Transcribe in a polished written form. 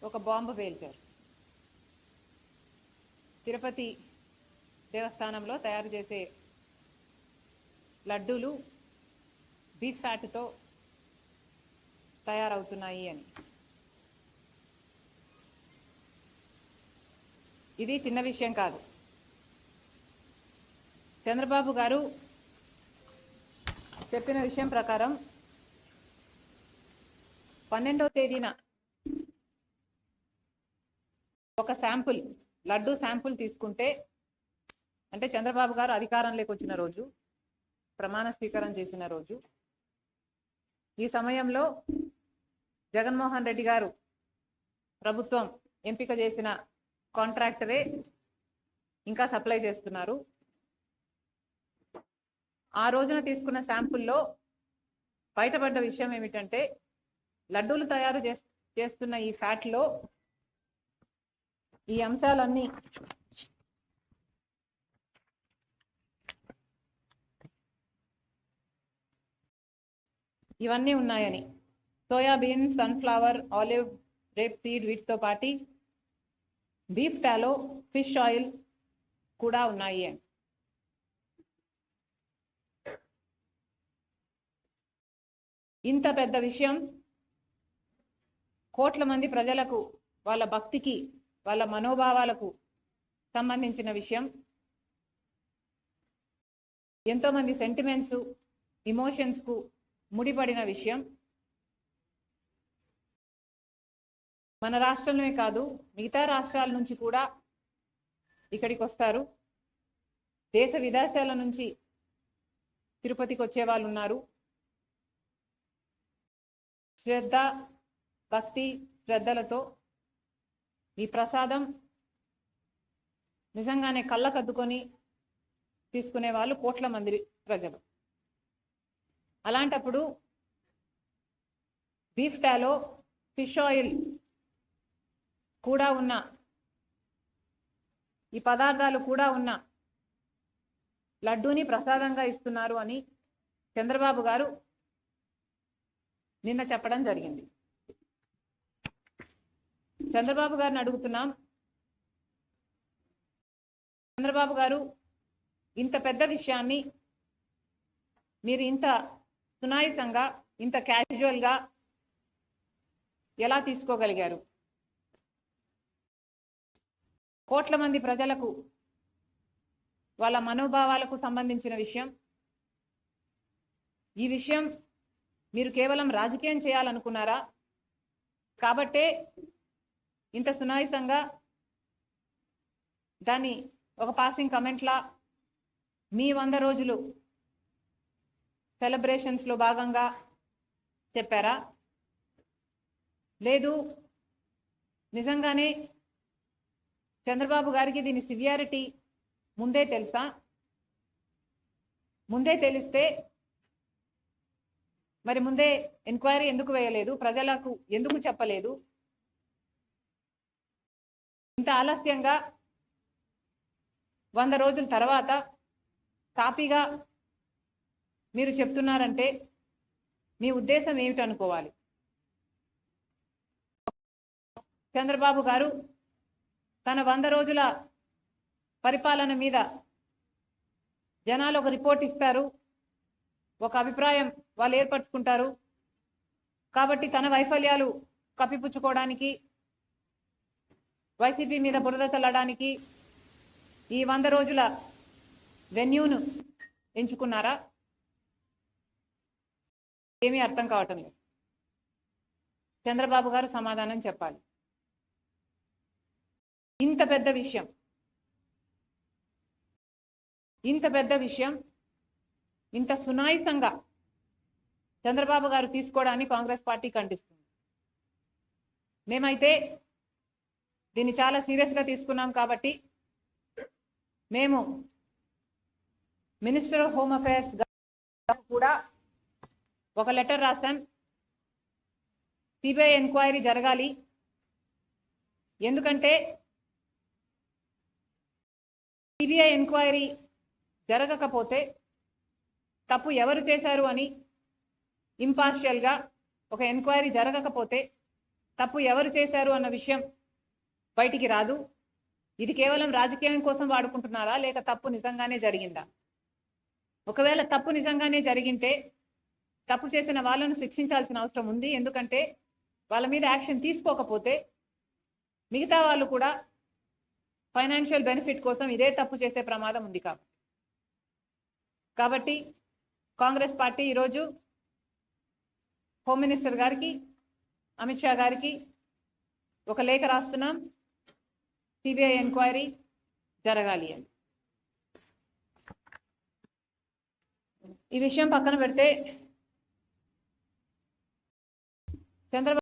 ఒక బాంబు పేల్చారు. తిరుపతి దేవస్థానంలో తయారు చేసే లడ్డూలు బీఫ్ ఫ్యాట్తో తయారవుతున్నాయి అని. ఇది చిన్న విషయం కాదు. చంద్రబాబు గారు చెప్పిన విషయం ప్రకారం 12వ తేదీన ఒక శాంపుల్ లడ్డూ శాంపుల్ తీసుకుంటే, అంటే చంద్రబాబు గారు అధికారంలోకి వచ్చిన రోజు, ప్రమాణ స్వీకారం చేసిన రోజు, ఈ సమయంలో జగన్మోహన్ రెడ్డి గారు ప్రభుత్వం ఎంపిక చేసిన కాంట్రాక్టరే ఇంకా సప్లై చేస్తున్నారు. ఆ రోజున తీసుకున్న శాంపుల్లో బయటపడ్డ విషయం ఏమిటంటే, లడ్డూలు తయారు చేస్తున్న ఈ ఫ్యాట్లో ఈ అంశాలన్నీ ఇవన్నీ ఉన్నాయని, soybean, sunflower, olive, rape seed వీటితో పాటు బీఫ్ టాలో, ఫిష్ ఆయిల్ కూడా ఉన్నాయి అని. ఇంత పెద్ద విషయం, కోట్ల మంది ప్రజలకు, వాళ్ళ భక్తికి, వాళ్ళ మనోభావాలకు సంబంధించిన విషయం, ఎంతోమంది సెంటిమెంట్స్, ఇమోషన్స్కు ముడిపడిన విషయం. మన రాష్ట్రంలోనే కాదు, మిగతా రాష్ట్రాల నుంచి కూడా ఇక్కడికి వస్తారు. దేశ విదేశాల నుంచి తిరుపతికి వచ్చే వాళ్ళు ఉన్నారు. శ్రద్ధ, భక్తి, శ్రద్ధలతో ఈ ప్రసాదం నిజంగానే కళ్ళకద్దుకొని తీసుకునే వాళ్ళు కోట్ల మంది ప్రజలు. అలాంటప్పుడు బీఫ్ టాలో, ఫిష్ ఆయిల్ కూడా ఉన్న, ఈ పదార్థాలు కూడా ఉన్న లడ్డూని ప్రసాదంగా ఇస్తున్నారు అని చంద్రబాబు గారు నిన్న చెప్పడం జరిగింది. చంద్రబాబు గారిని అడుగుతున్నాం, చంద్రబాబు గారు ఇంత పెద్ద విషయాన్ని మీరు ఇంత సునాయాసంగా, ఇంత క్యాజువల్గా ఎలా తీసుకోగలిగారు? కోట్ల మంది ప్రజలకు, వాళ్ళ మనోభావాలకు సంబంధించిన విషయం. ఈ విషయం మీరు కేవలం రాజకీయం చేయాలనుకున్నారా? కాబట్టే ఇంత సునాయాసంగా దాన్ని ఒక పాసింగ్ కమెంట్లా మీ 100 రోజులు సెలబ్రేషన్స్లో భాగంగా చెప్పారా? లేదు, నిజంగానే చంద్రబాబు గారికి దీని సివియారిటీ ముందే తెలుసా? ముందే తెలిస్తే మరి ముందే ఎంక్వైరీ ఎందుకు వేయలేదు? ప్రజలకు ఎందుకు చెప్పలేదు? ఇంత ఆలస్యంగా 100 రోజుల తర్వాత తాపీగా మీరు చెప్తున్నారంటే మీ ఉద్దేశం ఏమిటి అనుకోవాలి? చంద్రబాబు గారు తన 100 రోజుల పరిపాలన మీద జనాలు ఒక రిపోర్ట్ ఇస్తారు, ఒక అభిప్రాయం వాళ్ళు ఏర్పరచుకుంటారు. కాబట్టి తన వైఫల్యాలు కప్పిపుచ్చుకోవడానికి, వైసీపీ మీద బురద చల్లడానికి ఈ 100 రోజుల వెన్యూను ఎంచుకున్నారా? ఏమీ అర్థం కావటం లేదు. చంద్రబాబు గారు సమాధానం చెప్పాలి. ఇంత పెద్ద విషయం, ఇంత పెద్ద విషయం ఇంత సునాయాసంగా చంద్రబాబు గారు తీసుకోవడాన్ని కాంగ్రెస్ పార్టీ ఖండిస్తుంది. మేమైతే దీన్ని చాలా సీరియస్గా తీసుకున్నాం. కాబట్టి మేము మినిస్టర్ ఆఫ్ హోమ్ అఫైర్స్ కూడా ఒక లెటర్ రాశాం. సిబిఐ ఎంక్వైరీ జరగాలి. ఎందుకంటే సిబిఐ ఎంక్వైరీ జరగకపోతే తప్పు ఎవరు చేశారు అని ఇంపార్షియల్గా ఒక ఎంక్వైరీ జరగకపోతే తప్పు ఎవరు చేశారు అన్న విషయం బయటికి రాదు. ఇది కేవలం రాజకీయం కోసం వాడుకుంటున్నారా లేక తప్పు నిజంగానే జరిగిందా? ఒకవేళ తప్పు నిజంగానే జరిగింటే తప్పు చేసిన వాళ్ళను శిక్షించాల్సిన అవసరం ఉంది. ఎందుకంటే వాళ్ళ మీద యాక్షన్ తీసుకోకపోతే మిగతా వాళ్ళు కూడా ఫైనాన్షియల్ బెనిఫిట్ కోసం ఇదే తప్పు చేసే ప్రమాదం ఉంది. కాబట్టి కాంగ్రెస్ పార్టీ ఈరోజు హోమ్ మినిస్టర్ గారికి, అమిత్ షా గారికి ఒక లేఖ రాస్తున్నాం, సిబిఐ ఎంక్వైరీ జరగాలి అని. ఈ విషయం పక్కన పెడితే చంద్రబాబు